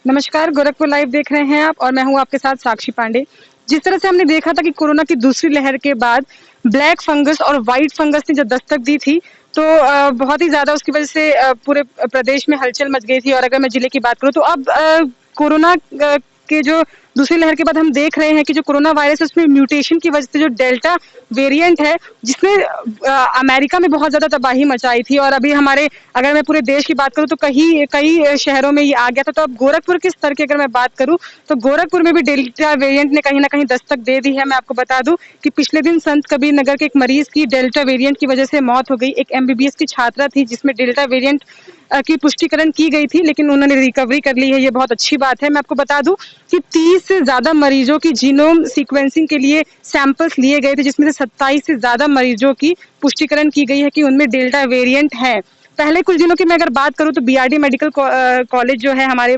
नमस्कार, गोरखपुर लाइव देख रहे हैं आप और मैं हूं आपके साथ साक्षी पांडे। जिस तरह से हमने देखा था कि कोरोना की दूसरी लहर के बाद ब्लैक फंगस और व्हाइट फंगस ने जब दस्तक दी थी, तो बहुत ही ज़्यादा उसकी वजह से पूरे प्रदेश में हलचल मच गई थी। और अगर मैं जिले की बात करूँ तो अब कोरोना के जो दूसरी लहर के बाद हम देख रहे हैं कि जो कोरोना वायरस है उसमें म्यूटेशन की वजह से जो डेल्टा वेरिएंट है, जिसने अमेरिका में बहुत ज़्यादा तबाही मचाई थी। और अभी हमारे, अगर मैं पूरे देश की बात करूँ तो कई शहरों में ये आ गया था। तो अब गोरखपुर के स्तर की अगर मैं बात करूँ तो गोरखपुर में भी डेल्टा वेरिएंट ने कहीं न कहीं दस्तक दे दी है। मैं आपको बता दूँ कि पिछले दिन संत कबीर नगर के एक मरीज की डेल्टा वेरिएंट की वजह से मौत हो गई। एक एमबीबीएस की छात्रा थी जिसमें डेल्टा वेरिएंट की पुष्टिकरण की गई थी, लेकिन उन्होंने रिकवरी कर ली है, ये बहुत अच्छी बात है। मैं आपको बता दूं कि 30 से ज़्यादा मरीजों की जीनोम सीक्वेंसिंग के लिए सैंपल्स लिए गए थे, जिसमें से 27 से ज़्यादा मरीजों की पुष्टिकरण की गई है कि उनमें डेल्टा वेरिएंट है। पहले कुछ दिनों की मैं अगर बात करूं तो बीआरडी मेडिकल कॉलेज जो है हमारे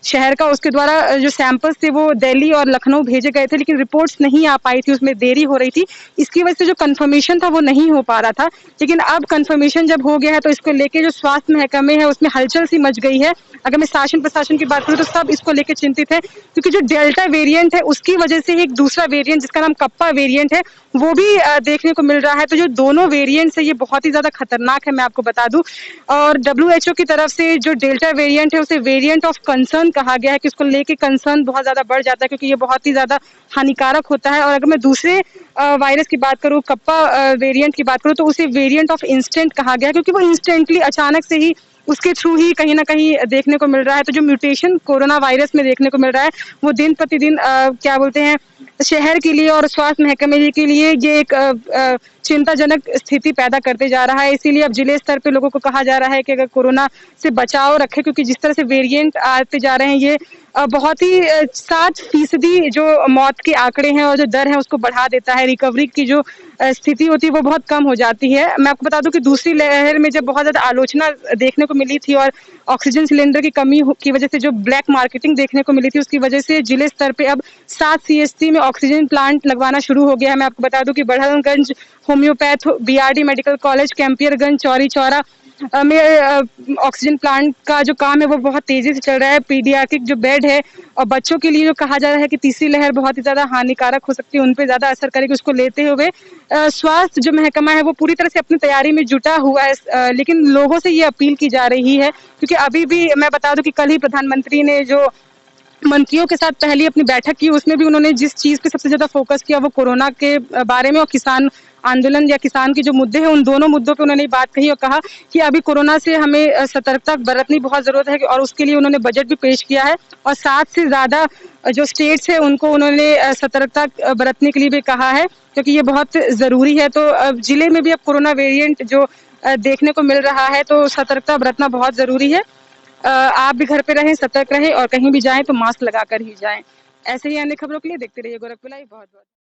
शहर का, उसके द्वारा जो सैंपल्स थे वो दिल्ली और लखनऊ भेजे गए थे, लेकिन रिपोर्ट्स नहीं आ पाई थी, उसमें देरी हो रही थी। इसकी वजह से जो कंफर्मेशन था वो नहीं हो पा रहा था। लेकिन अब कंफर्मेशन जब हो गया है तो इसको लेके जो स्वास्थ्य महकमे है उसमें हलचल सी मच गई है। अगर मैं शासन प्रशासन की बात करूँ तो सब इसको लेके चिंतित है, क्योंकि जो डेल्टा वेरिएंट है उसकी वजह से एक दूसरा वेरिएंट जिसका नाम कप्पा वेरिएंट है वो भी देखने को मिल रहा है। तो जो दोनों वेरिएंट्स है ये बहुत ही ज्यादा खतरनाक है, मैं आपको बता दूं। और डब्ल्यूएचओ की तरफ से जो डेल्टा वेरिएंट है उसे वेरिएंट ऑफ कंसर्न कहा गया है, कि उसको लेके कंसर्न बहुत ज्यादा बढ़ जाता है, क्योंकि ये बहुत ही ज्यादा हानिकारक होता है। और अगर मैं दूसरे वायरस की बात करूं, कप्पा वेरिएंट की बात करूं, तो उसे वेरिएंट ऑफ इंस्टेंट कहा गया है, क्योंकि वो इंस्टेंटली अचानक से ही उसके थ्रू ही कहीं न कहीं देखने को मिल रहा है। तो जो म्यूटेशन कोरोना वायरस में देखने को मिल रहा है वो दिन प्रतिदिन क्या बोलते हैं, शहर के लिए और स्वास्थ्य महकमे के लिए ये एक चिंताजनक स्थिति पैदा करते जा रहा है। इसीलिए अब जिले स्तर पे लोगों को कहा जा रहा है कि अगर कोरोना से बचाव रखें, क्योंकि जिस तरह से वेरिएंट आते जा रहे हैं ये बहुत ही 7% जो मौत के आंकड़े हैं और जो दर है उसको बढ़ा देता है। रिकवरी की जो स्थिति होती है वो बहुत कम हो जाती है। मैं आपको बता दूं कि दूसरी लहर में जब बहुत ज्यादा आलोचना देखने को मिली थी और ऑक्सीजन सिलेंडर की कमी की वजह से जो ब्लैक मार्केटिंग देखने को मिली थी, उसकी वजह से जिले स्तर पे अब 7 सीएचसी में ऑक्सीजन प्लांट लगवाना शुरू हो गया है। मैं आपको बता दूं कि Barhalganj homeopath, BRD medical college, Campierganj, Chauri Chaura में ऑक्सीजन प्लांट का जो काम है वो बहुत तेजी से चल रहा है। पीडियाट्रिक जो बेड है और बच्चों के लिए जो कहा जा रहा है कि तीसरी लहर बहुत ही ज्यादा हानिकारक हो सकती है, उन पे ज्यादा असर करेगी, उसको लेते हुए स्वास्थ्य जो महकमा है वो पूरी तरह से अपनी तैयारी में जुटा हुआ है। लेकिन लोगों से ये अपील की जा रही है, क्योंकि अभी भी मैं बता दूं कि कल ही प्रधानमंत्री ने जो मंत्रियों के साथ पहली अपनी बैठक की, उसमें भी उन्होंने जिस चीज पे सबसे ज्यादा फोकस किया वो कोरोना के बारे में और किसान आंदोलन या किसान के जो मुद्दे हैं उन दोनों मुद्दों पे उन्होंने बात कही और कहा कि अभी कोरोना से हमें सतर्कता बरतनी बहुत जरूरत है, और उसके लिए उन्होंने बजट भी पेश किया है। और 7 से ज्यादा जो स्टेट्स है उनको उन्होंने सतर्कता बरतने के लिए भी कहा है, क्योंकि ये बहुत जरूरी है। तो जिले में भी अब कोरोना वेरिएंट जो देखने को मिल रहा है तो सतर्कता बरतना बहुत जरूरी है। आप भी घर पे रहें, सतर्क रहें और कहीं भी जाएं तो मास्क लगाकर ही जाएं। ऐसे ही अन्य खबरों के लिए देखते रहिए गोरखपुर लाइव। बहुत बहुत